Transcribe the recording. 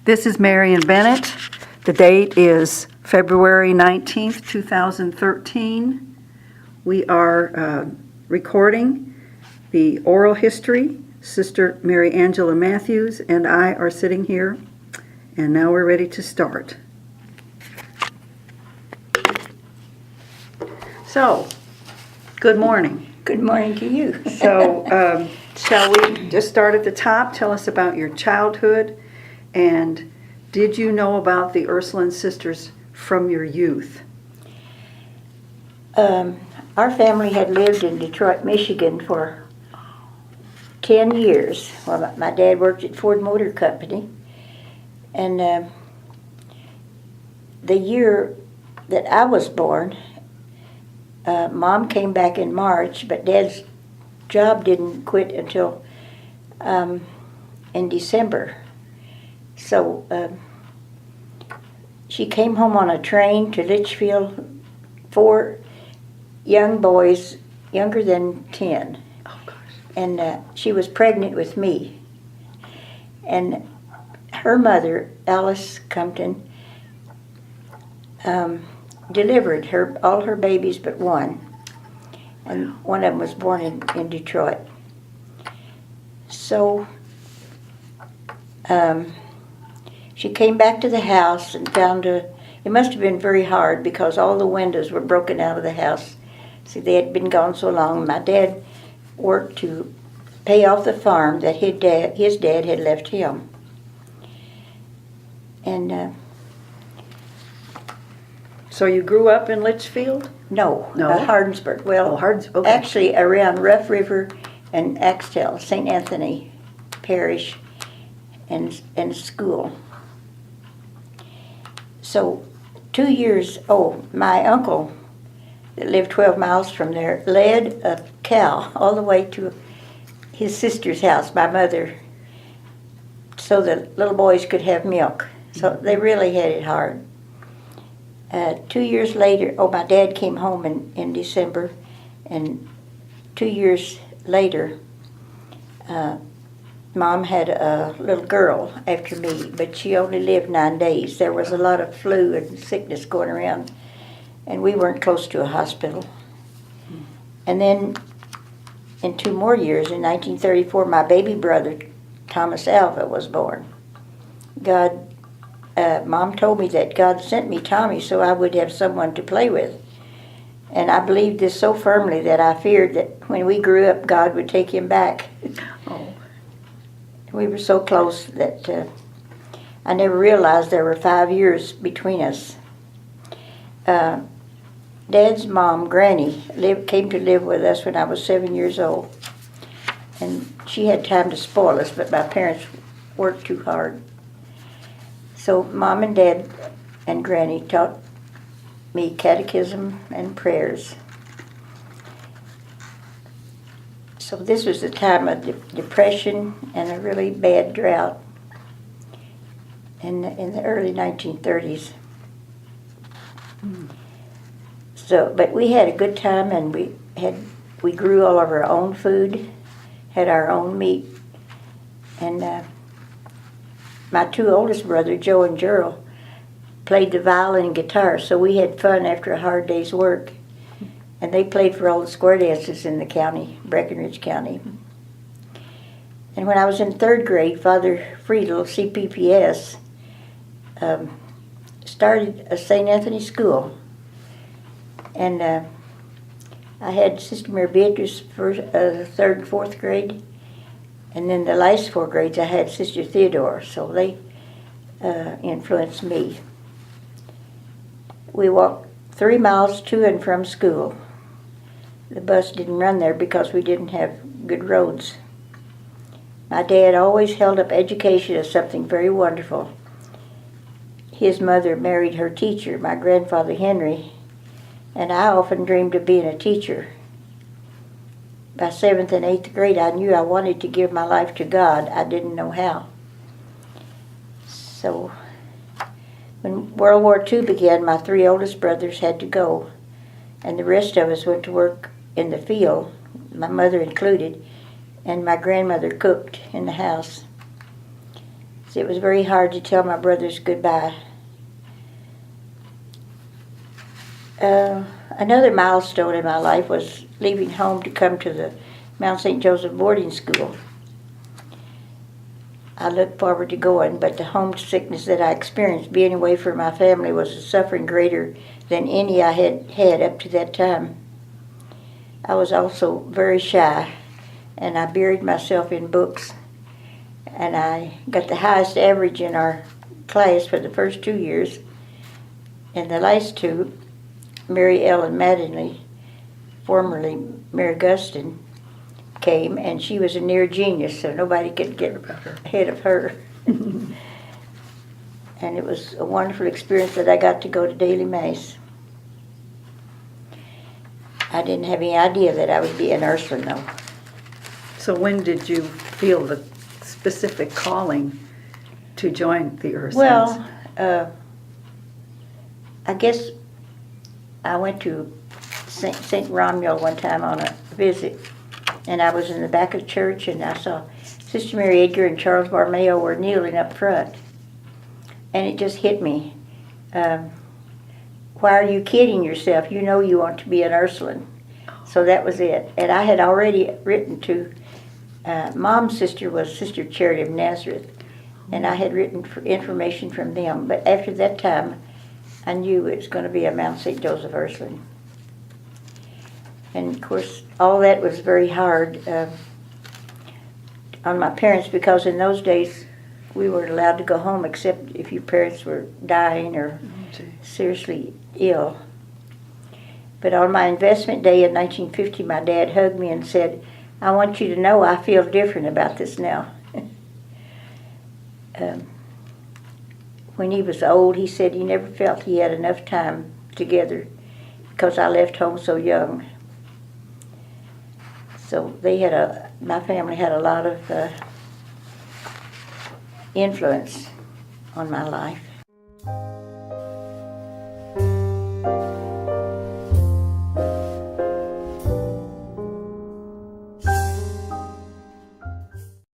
This is Marian Bennett. The date is February 19th, 2013. We are recording the oral history. Sister Mary Angela Matthews and I are sitting here, and now we're ready to start. So, good morning. Good morning to you. So, shall we just start at the top? Tell us about your childhood, and did you know about the Ursuline sisters from your youth? Our family had lived in Detroit, Michigan for 10 years. Well, my dad worked at Ford Motor Company, and the year that I was born, Mom came back in March, but Dad's job didn't quit until in December. So she came home on a train to Litchfield, 4 young boys younger than 10. Oh, gosh. And she was pregnant with me. And her mother, Alice Compton, delivered all her babies but one. And one of them was born in Detroit. So she came back to the house and found it must have been very hard because all the windows were broken out of the house. See, they had been gone so long. My dad worked to pay off the farm that his dad had left him. And So you grew up in Litchfield? no, No? Hardinsburg. Well, Okay. actually around Rough River and Axtell, St. Anthony Parish and school. So 2 years, my uncle that lived 12 miles from there led a cow all the way to his sister's house, my mother, so the little boys could have milk. So they really had it hard. 2 years later, my dad came home in December, and 2 years later, Mom had a little girl after me, but she only lived 9 days. There was a lot of flu and sickness going around, and we weren't close to a hospital. And then in 2 more years, in 1934, my baby brother, Thomas Alva, was born. Mom told me that God sent me Tommy so I would have someone to play with. And I believed this so firmly that I feared that when we grew up, God would take him back. Oh. We were so close that I never realized there were 5 years between us. Dad's mom, Granny, came to live with us when I was 7 years old. And she had time to spoil us, but my parents worked too hard. So Mom and Dad and Granny taught me catechism and prayers. So this was the time of depression and a really bad drought in the early 1930s. So, but we had a good time, and we grew all of our own food, had our own meat, and my 2 oldest brothers, Joe and Gerald, played the violin and guitar, so we had fun after a hard day's work. And they played for all the square dances in the county, Breckenridge County. And when I was in 3rd grade, Father Friedel, CPPS, started a St. Anthony school. And I had Sister Mary Beatrice for 3rd and 4th grade. And then the last 4 grades I had Sister Theodore, so they influenced me. We walked 3 miles to and from school. The bus didn't run there because we didn't have good roads. My dad always held up education as something very wonderful. His mother married her teacher, my grandfather Henry, and I often dreamed of being a teacher. By 7th and 8th grade, I knew I wanted to give my life to God. I didn't know how. So when World War II began, my 3 oldest brothers had to go, and the rest of us went to work in the field, my mother included, and my grandmother cooked in the house. So it was very hard to tell my brothers goodbye. Another milestone in my life was leaving home to come to the Mount St. Joseph boarding school. I looked forward to going, but the homesickness that I experienced being away from my family was a suffering greater than any I had had up to that time. I was also very shy, and I buried myself in books, and I got the highest average in our class for the first 2 years. And the last two, Mary Ellen Mattingly, formerly Mary Guston, came, and she was a near genius, so nobody could get ahead of her. And it was a wonderful experience that I got to go to daily Mass. I didn't have any idea that I would be an Ursuline, though. So when did you feel the specific calling to join the Ursulines? Well, I guess I went to St. Romuald one time on a visit, and I was in the back of the church, and I saw Sister Mary Edgar and Charles Borromeo were kneeling up front. And it just hit me. Why are you kidding yourself? You know you want to be an Ursuline. So that was it. And I had already written to, Mom's sister was Sister Charity of Nazareth, and I had written for information from them. But after that time, I knew it was going to be a Mount St. Joseph Ursuline. And of course, all that was very hard on my parents, because in those days we weren't allowed to go home except if your parents were dying or seriously ill. But on my investment day in 1950, my dad hugged me and said, "I want you to know I feel different about this now." When he was old, he said he never felt he had enough time together because I left home so young. So my family had a lot of influence on my life.